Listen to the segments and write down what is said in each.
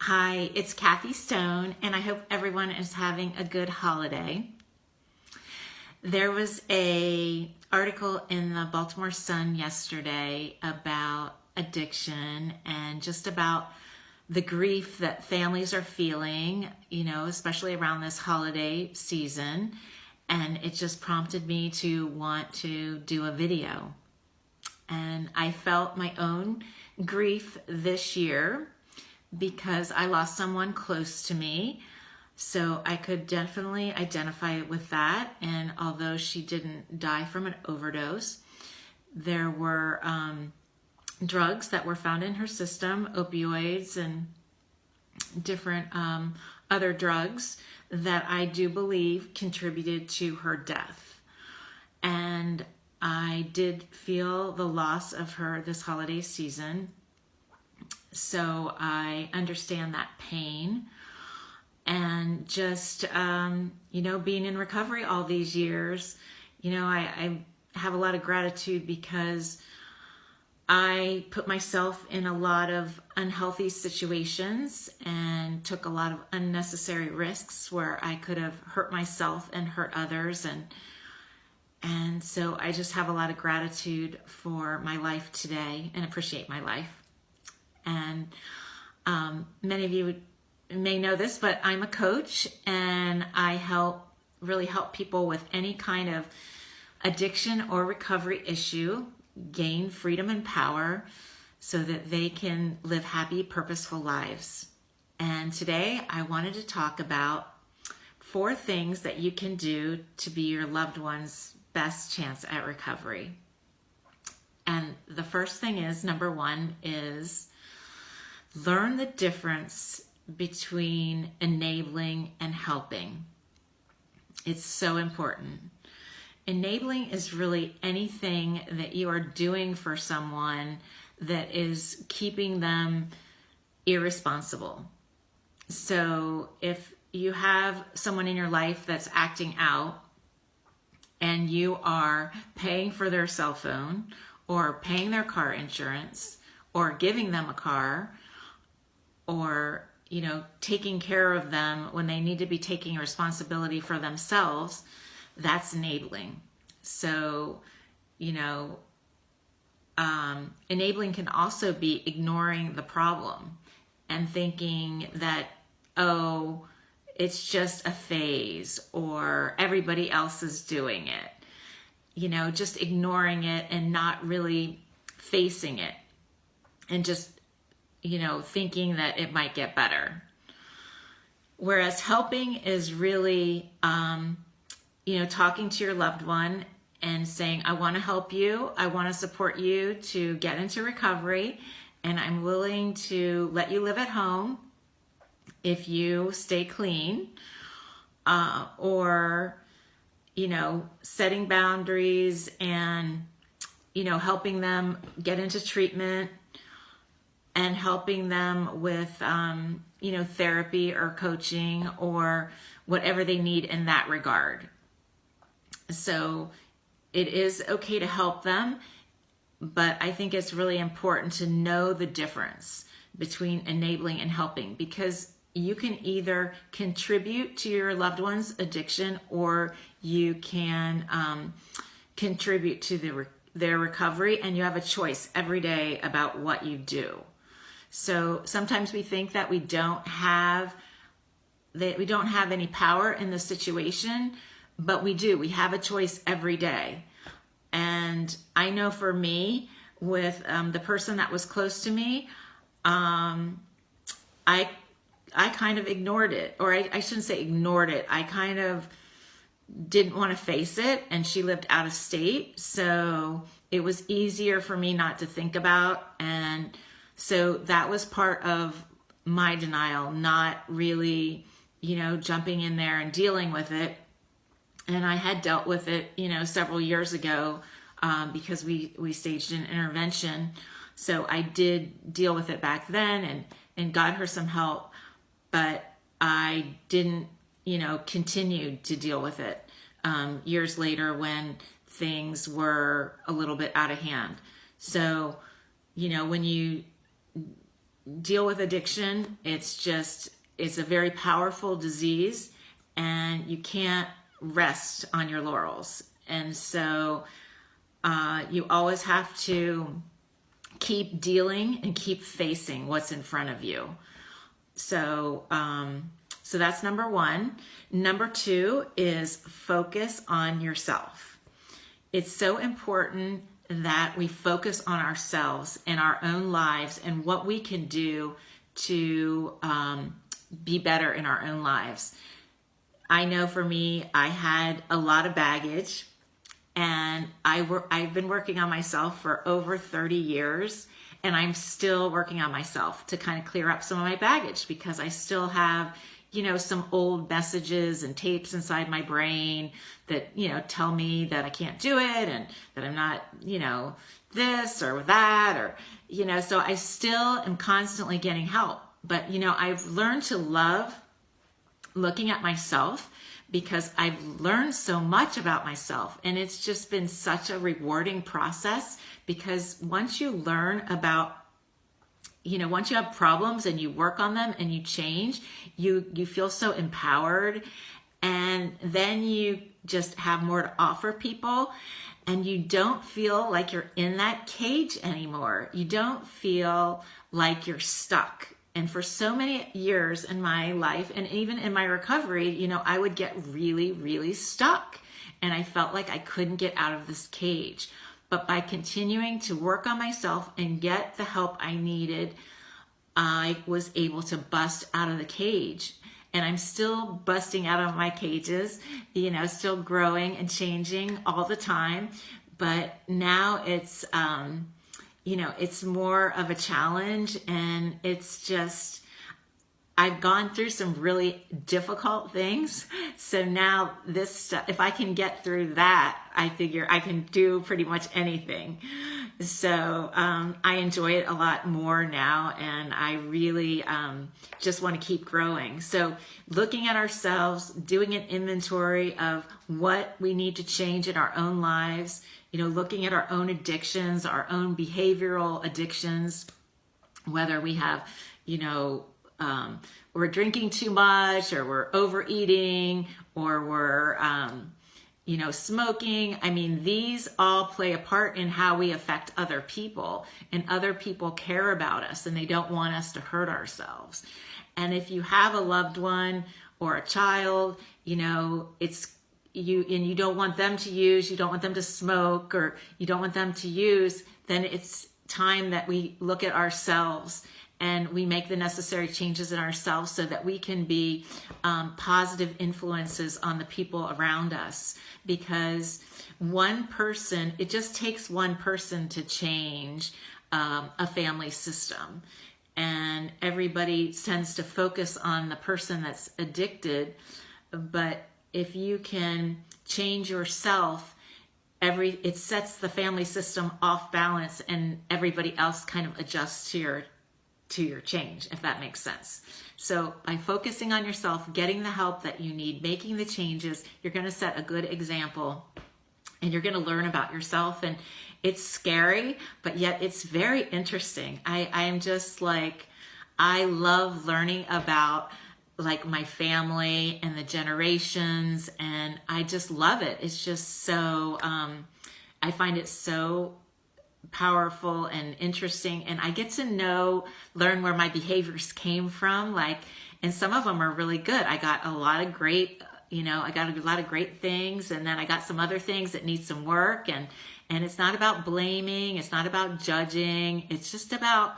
Hi, it's Kathy Stone, and I hope everyone is having a good holiday. There was a article in the Baltimore Sun yesterday about addiction and just about the grief that families are feeling, especially around this holiday season. And it just prompted me to want to do a video. And I felt my own grief this year because I lost someone close to me. So I could definitely identify with that. And although she didn't die from an overdose, there were drugs that were found in her system, opioids and different other drugs that I do believe contributed to her death. And I did feel the loss of her this holiday season. So I understand that pain, and just, being in recovery all these years, I have a lot of gratitude because I put myself in a lot of unhealthy situations and took a lot of unnecessary risks where I could have hurt myself and hurt others. And so I just have a lot of gratitude for my life today and appreciate my life. And many of you may know this, but I'm a coach, and I really help people with any kind of addiction or recovery issue gain freedom and power so that they can live happy, purposeful lives. And today I wanted to talk about 4 things that you can do to be your loved one's best chance at recovery. And the first thing is, number 1 is learn the difference between enabling and helping. It's so important. Enabling is really anything that you are doing for someone that is keeping them irresponsible. So if you have someone in your life that's acting out and you are paying for their cell phone or paying their car insurance or giving them a car or taking care of them when they need to be taking responsibility for themselves, that's enabling. So, enabling can also be ignoring the problem and thinking that, oh, it's just a phase or everybody else is doing it. Just ignoring it and not really facing it and just thinking that it might get better. Whereas helping is really, talking to your loved one and saying, I want to help you. I want to support you to get into recovery. And I'm willing to let you live at home if you stay clean, or, setting boundaries and, helping them get into treatment and helping them with, therapy or coaching or whatever they need in that regard. So it is okay to help them, but I think it's really important to know the difference between enabling and helping, because you can either contribute to your loved one's addiction or you can contribute to their recovery, and you have a choice every day about what you do. So sometimes we think that we don't have any power in the situation, but we do. We have a choice every day. And I know for me, with the person that was close to me, I kind of ignored it, or I shouldn't say ignored it. I kind of didn't want to face it, and she lived out of state, so it was easier for me not to think about. And so that was part of my denial, not really, jumping in there and dealing with it. And I had dealt with it, several years ago, because we staged an intervention. So I did deal with it back then and got her some help, but I didn't, continue to deal with it years later when things were a little bit out of hand. So, when you deal with addiction. It's a very powerful disease, and you can't rest on your laurels. And so you always have to keep dealing and keep facing what's in front of you. So that's number one. Number two is focus on yourself. It's so important that we focus on ourselves and our own lives and what we can do to be better in our own lives. I know for me, I had a lot of baggage, and I've been working on myself for over 30 years, and I'm still working on myself to kind of clear up some of my baggage, because I still have, some old messages and tapes inside my brain that, tell me that I can't do it and that I'm not, this or that, or, so I still am constantly getting help. But, I've learned to love looking at myself, because I've learned so much about myself, and it's just been such a rewarding process, because once you learn about, once you have problems and you work on them and you change, you feel so empowered, and then you just have more to offer people, and you don't feel like you're in that cage anymore. You don't feel like you're stuck. And for so many years in my life, and even in my recovery, I would get really, really stuck. And I felt like I couldn't get out of this cage. But by continuing to work on myself and get the help I needed, I was able to bust out of the cage. And I'm still busting out of my cages, still growing and changing all the time. But now it's, it's more of a challenge, and it's just, I've gone through some really difficult things. So now this stuff, if I can get through that, I figure I can do pretty much anything. So I enjoy it a lot more now, and I really just want to keep growing. So looking at ourselves, doing an inventory of what we need to change in our own lives, looking at our own addictions, our own behavioral addictions, whether we have, we're drinking too much, or we're overeating, or we're, smoking. I mean, these all play a part in how we affect other people, and other people care about us, and they don't want us to hurt ourselves. And if you have a loved one or a child, you don't want them to use, you don't want them to smoke, or you don't want them to use, then it's time that we look at ourselves and we make the necessary changes in ourselves so that we can be positive influences on the people around us. Because it just takes one person to change a family system. And everybody tends to focus on the person that's addicted, but if you can change yourself, it sets the family system off balance, and everybody else kind of adjusts to your change, if that makes sense. So by focusing on yourself, getting the help that you need, making the changes, you're going to set a good example, and you're going to learn about yourself. And it's scary, but yet it's very interesting. I am just like, I love learning about like my family and the generations, and I just love it. It's just so, I find it so powerful and interesting, and I get to learn where my behaviors came from, and some of them are really good. I got a lot of great, things, and then I got some other things that need some work, and it's not about blaming, it's not about judging, it's just about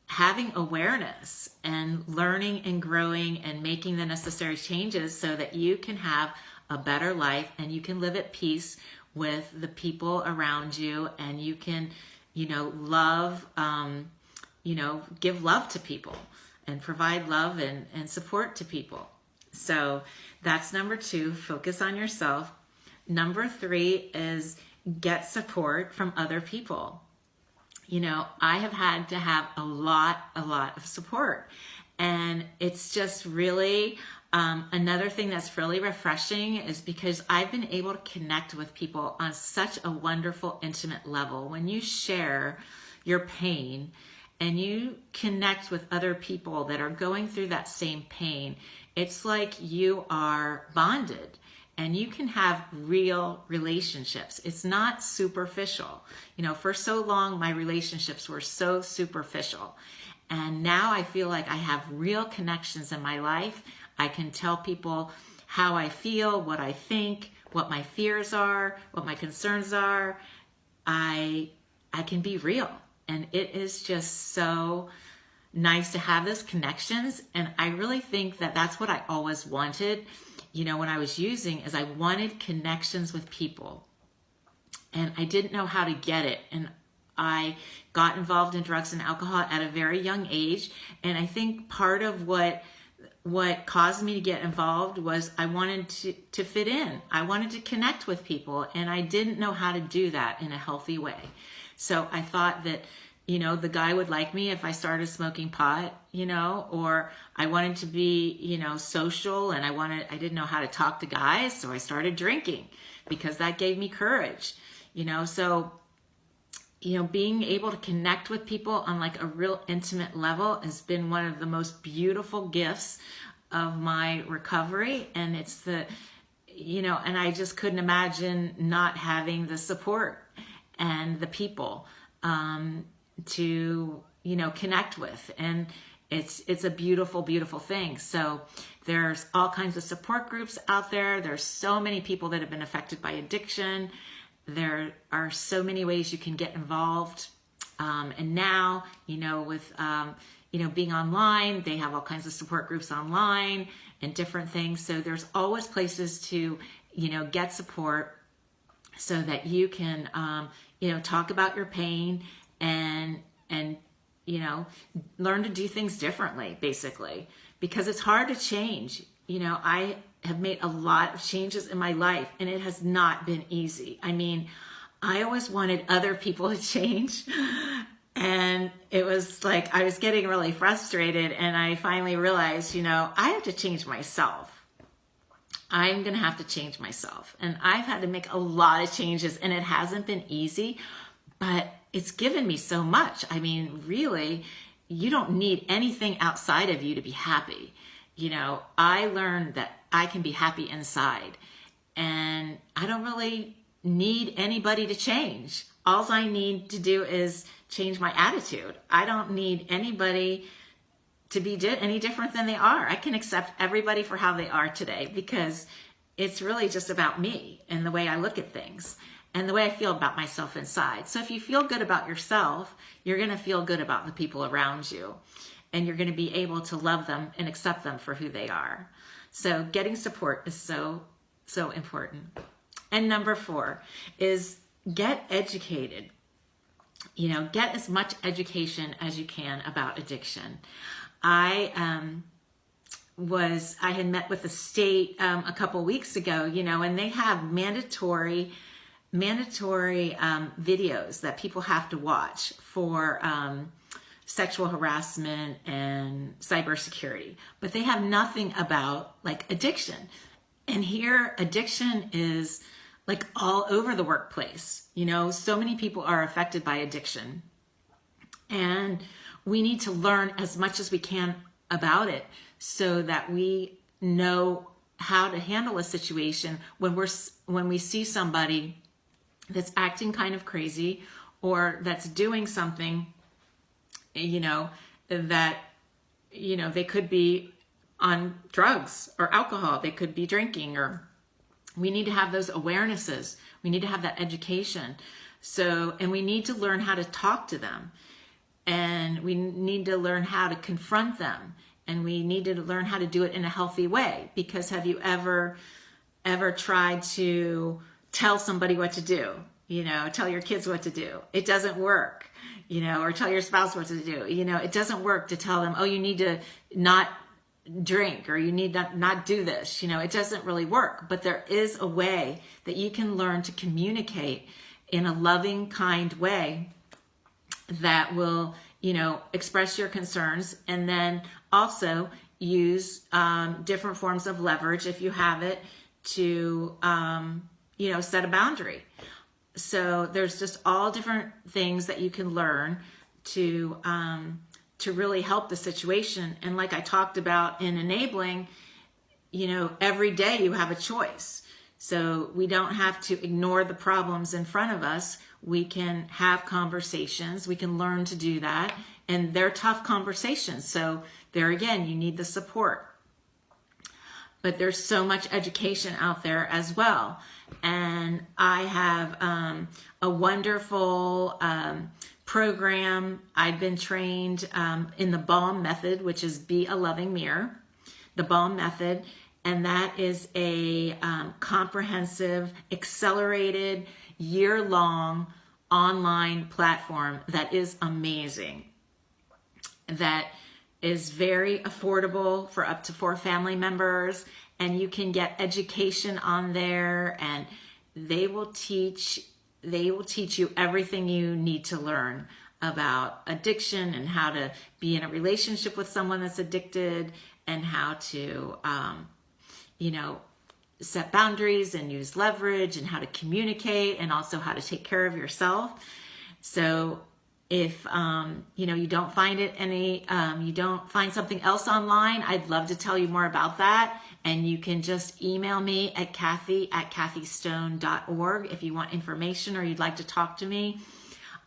having awareness and learning and growing and making the necessary changes so that you can have a better life, and you can live at peace with the people around you, and you can, love, give love to people and provide love and support to people. So that's number 2, focus on yourself. Number 3 is get support from other people. I have had to have a lot of support, and it's just really, another thing that's really refreshing is because I've been able to connect with people on such a wonderful, intimate level. When you share your pain and you connect with other people that are going through that same pain, it's like you are bonded and you can have real relationships. It's not superficial. For so long, my relationships were so superficial. And now I feel like I have real connections in my life. I can tell people how I feel, what I think, what my fears are, what my concerns are. I can be real. And it is just so nice to have those connections. And I really think that that's what I always wanted, when I was using, is I wanted connections with people. And I didn't know how to get it. And I got involved in drugs and alcohol at a very young age. And I think part of what caused me to get involved was I wanted to fit in. I wanted to connect with people, and I didn't know how to do that in a healthy way. So I thought that, the guy would like me if I started smoking pot, or I wanted to be, social, and I didn't know how to talk to guys. So I started drinking because that gave me courage, so, being able to connect with people on like a real intimate level has been one of the most beautiful gifts of my recovery. And it's and I just couldn't imagine not having the support and the people to connect with. And it's a beautiful, beautiful thing. So there's all kinds of support groups out there. There's so many people that have been affected by addiction. There are so many ways you can get involved. And now, with being online, they have all kinds of support groups online and different things. So there's always places to, get support so that you can, talk about your pain and learn to do things differently, basically, because it's hard to change. I have made a lot of changes in my life, and it has not been easy. I mean, I always wanted other people to change, and it was like I was getting really frustrated, and I finally realized, I have to change myself. I'm going to have to change myself, and I've had to make a lot of changes, and it hasn't been easy, but it's given me so much. I mean, really, you don't need anything outside of you to be happy. I learned that I can be happy inside, and I don't really need anybody to change. All I need to do is change my attitude. I don't need anybody to be any different than they are. I can accept everybody for how they are today, because it's really just about me and the way I look at things and the way I feel about myself inside. So if you feel good about yourself, you're going to feel good about the people around you. And you're going to be able to love them and accept them for who they are. So getting support is so, so important. And number 4 is get educated. Get as much education as you can about addiction. I had met with the state a couple weeks ago, and they have mandatory videos that people have to watch for sexual harassment and cybersecurity, but they have nothing about like addiction. And here, addiction is like all over the workplace. So many people are affected by addiction, and we need to learn as much as we can about it so that we know how to handle a situation when we see somebody that's acting kind of crazy or that's doing something that, they could be on drugs or alcohol, they could be drinking, or we need to have those awarenesses. We need to have that education. And we need to learn how to talk to them, and we need to learn how to confront them, and we need to learn how to do it in a healthy way. Because have you ever tried to tell somebody what to do? Tell your kids what to do. It doesn't work. Or tell your spouse what to do. It doesn't work to tell them, oh, you need to not drink, or you need not do this. It doesn't really work. But there is a way that you can learn to communicate in a loving, kind way that will, express your concerns, and then also use different forms of leverage, if you have it, to, set a boundary. So there's just all different things that you can learn to really help the situation. And like I talked about in enabling, every day you have a choice. So we don't have to ignore the problems in front of us. We can have conversations. We can learn to do that. And they're tough conversations. So there again, you need the support. But there's so much education out there as well. And I have a wonderful program. I've been trained in the BALM method, which is Be a Loving Mirror, the BALM method. And that is a comprehensive, accelerated, year-long online platform that is amazing, that is very affordable for up to 4 family members, and you can get education on there, and they will teach you everything you need to learn about addiction and how to be in a relationship with someone that's addicted, and how to set boundaries and use leverage, and how to communicate, and also how to take care of yourself. So if you don't find you don't find something else online, I'd love to tell you more about that. And you can just email me at Kathy@kathystone.org if you want information or you'd like to talk to me.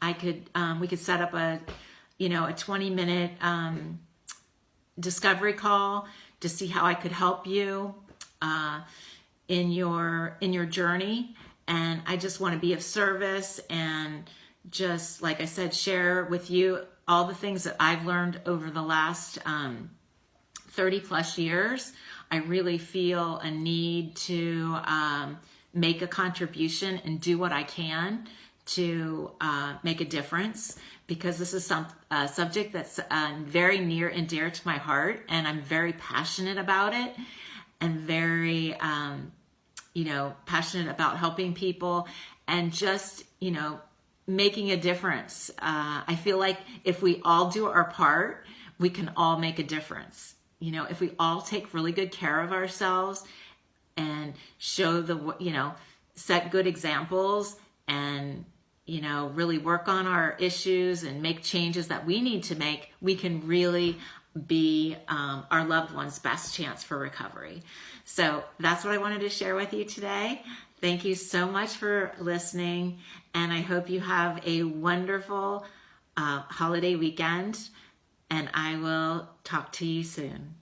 We could set up a 20-minute discovery call to see how I could help you in your journey. And I just want to be of service and just, like I said, share with you all the things that I've learned over the last 30 plus years. I really feel a need to make a contribution and do what I can to make a difference, because this is a subject that's very near and dear to my heart, and I'm very passionate about it, and very passionate about helping people and just making a difference. I feel like if we all do our part, we can all make a difference. If we all take really good care of ourselves and show set good examples, and really work on our issues and make changes that we need to make, we can really be our loved one's best chance for recovery. So that's what I wanted to share with you today. Thank you so much for listening, and I hope you have a wonderful holiday weekend, and I will talk to you soon.